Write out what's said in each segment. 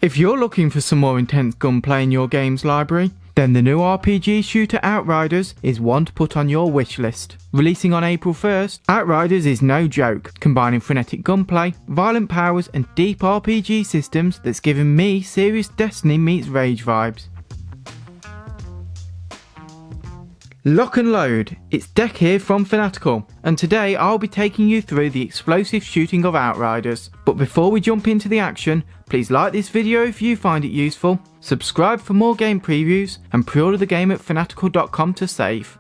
If you're looking for some more intense gunplay in your games library, then the new RPG shooter Outriders is one to put on your wish list. Releasing on April 1st, Outriders is no joke, combining frenetic gunplay, violent powers and deep RPG systems that's given me serious Destiny meets Rage vibes. Lock and load, it's Deck here from Fanatical, and today I'll be taking you through the explosive shooting of Outriders. But before we jump into the action, please like this video if you find it useful, subscribe for more game previews, and pre-order the game at fanatical.com to save.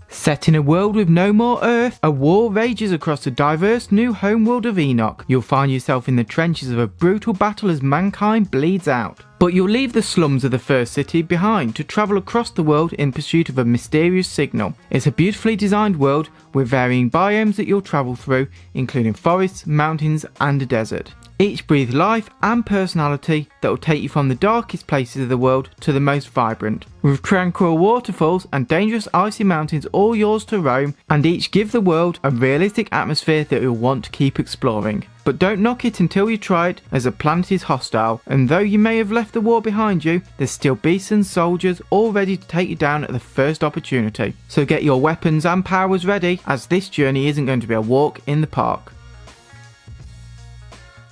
Set in a world with no more Earth, a war rages across the diverse new homeworld of Enoch. You'll find yourself in the trenches of a brutal battle as mankind bleeds out. But you'll leave the slums of the first city behind to travel across the world in pursuit of a mysterious signal. It's a beautifully designed world with varying biomes that you'll travel through, including forests, mountains and a desert. Each breathe life and personality that will take you from the darkest places of the world to the most vibrant. With tranquil waterfalls and dangerous icy mountains all yours to roam, and each give the world a realistic atmosphere that you'll want to keep exploring. But don't knock it until you try it, as the planet is hostile, and though you may have left the war behind you, there's still beasts and soldiers all ready to take you down at the first opportunity. So get your weapons and powers ready, as this journey isn't going to be a walk in the park.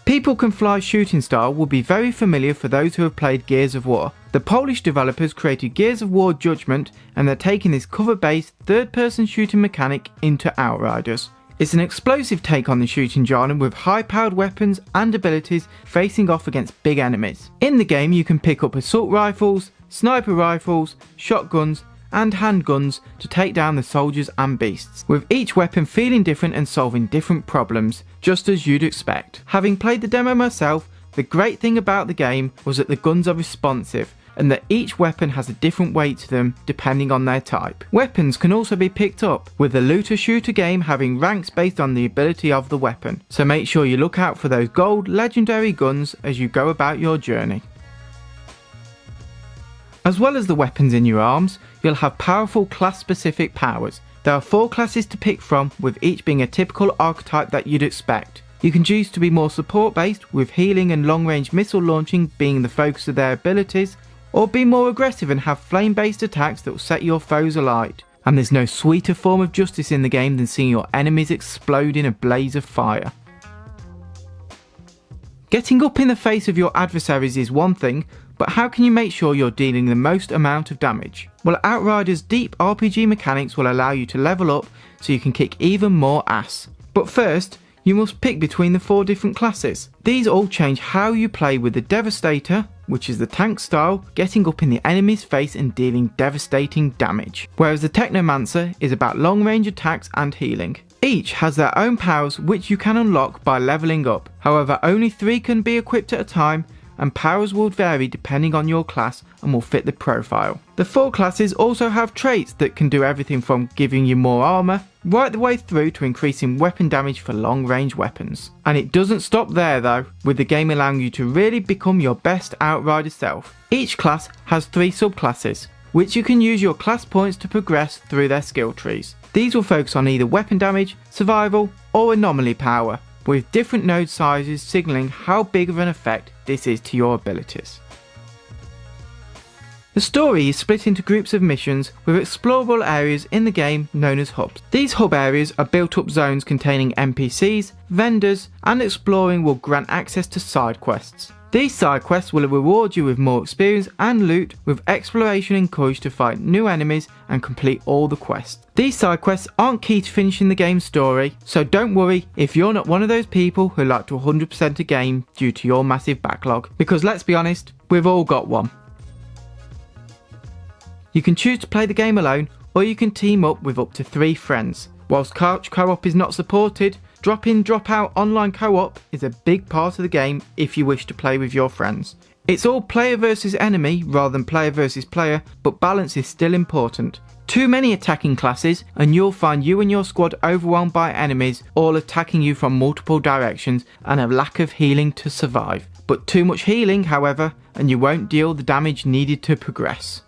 People Can Fly shooting style will be very familiar for those who have played Gears of War. The Polish developers created Gears of War Judgment, and they're taking this cover-based third-person shooting mechanic into Outriders. It's an explosive take on the shooting genre with high-powered weapons and abilities facing off against big enemies. In the game you can pick up assault rifles, sniper rifles, shotguns and handguns to take down the soldiers and beasts, with each weapon feeling different and solving different problems, just as you'd expect. Having played the demo myself, the great thing about the game was that the guns are responsive, and that each weapon has a different weight to them depending on their type. Weapons can also be picked up, with the looter shooter game having ranks based on the ability of the weapon, so make sure you look out for those gold legendary guns as you go about your journey. As well as the weapons in your arms, you'll have powerful class-specific powers. There are 4 classes to pick from, with each being a typical archetype that you'd expect. You can choose to be more support-based, with healing and long-range missile launching being the focus of their abilities, or be more aggressive and have flame-based attacks that will set your foes alight. And there's no sweeter form of justice in the game than seeing your enemies explode in a blaze of fire. Getting up in the face of your adversaries is one thing, but how can you make sure you're dealing the most amount of damage? Well, Outriders' deep RPG mechanics will allow you to level up so you can kick even more ass. But first, you must pick between the 4 different classes. These all change how you play, with the Devastator, which is the tank style, getting up in the enemy's face and dealing devastating damage, whereas the Technomancer is about long range attacks and healing. Each has their own powers which you can unlock by leveling up, however only 3 can be equipped at a time, and powers will vary depending on your class and will fit the profile. The 4 classes also have traits that can do everything from giving you more armour, right the way through to increasing weapon damage for long range weapons. And it doesn't stop there though, with the game allowing you to really become your best Outrider self. Each class has 3 subclasses, which you can use your class points to progress through their skill trees. These will focus on either weapon damage, survival or anomaly power, with different node sizes signalling how big of an effect this is to your abilities. The story is split into groups of missions with explorable areas in the game known as hubs. These hub areas are built up zones containing NPCs, vendors, and exploring will grant access to side quests. These side quests will reward you with more experience and loot, with exploration encouraged to fight new enemies and complete all the quests. These side quests aren't key to finishing the game's story, so don't worry if you're not one of those people who like to 100% a game due to your massive backlog, because let's be honest, we've all got one. You can choose to play the game alone, or you can team up with up to 3 friends. Whilst couch co-op is not supported, drop-in drop-out online co-op is a big part of the game if you wish to play with your friends. It's all player versus enemy rather than player versus player, but balance is still important. Too many attacking classes and you'll find you and your squad overwhelmed by enemies all attacking you from multiple directions and a lack of healing to survive. But too much healing, however, and you won't deal the damage needed to progress.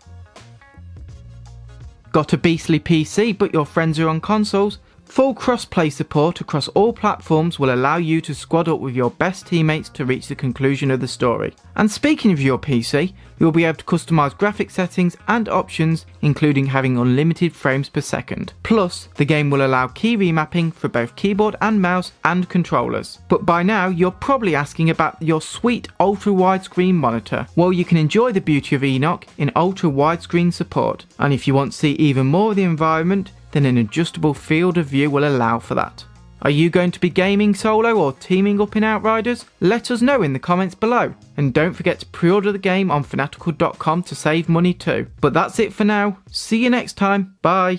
Got a beastly PC but your friends are on consoles? Full cross-play support across all platforms will allow you to squad up with your best teammates to reach the conclusion of the story. And speaking of your PC, you'll be able to customise graphic settings and options, including having unlimited frames per second. Plus, the game will allow key remapping for both keyboard and mouse and controllers. But by now, you're probably asking about your sweet ultra widescreen monitor. Well, you can enjoy the beauty of Enoch in ultra widescreen support. And if you want to see even more of the environment, then an adjustable field of view will allow for that. Are you going to be gaming solo or teaming up in Outriders? Let us know in the comments below. And don't forget to pre-order the game on fanatical.com to save money too. But that's it for now. See you next time. Bye.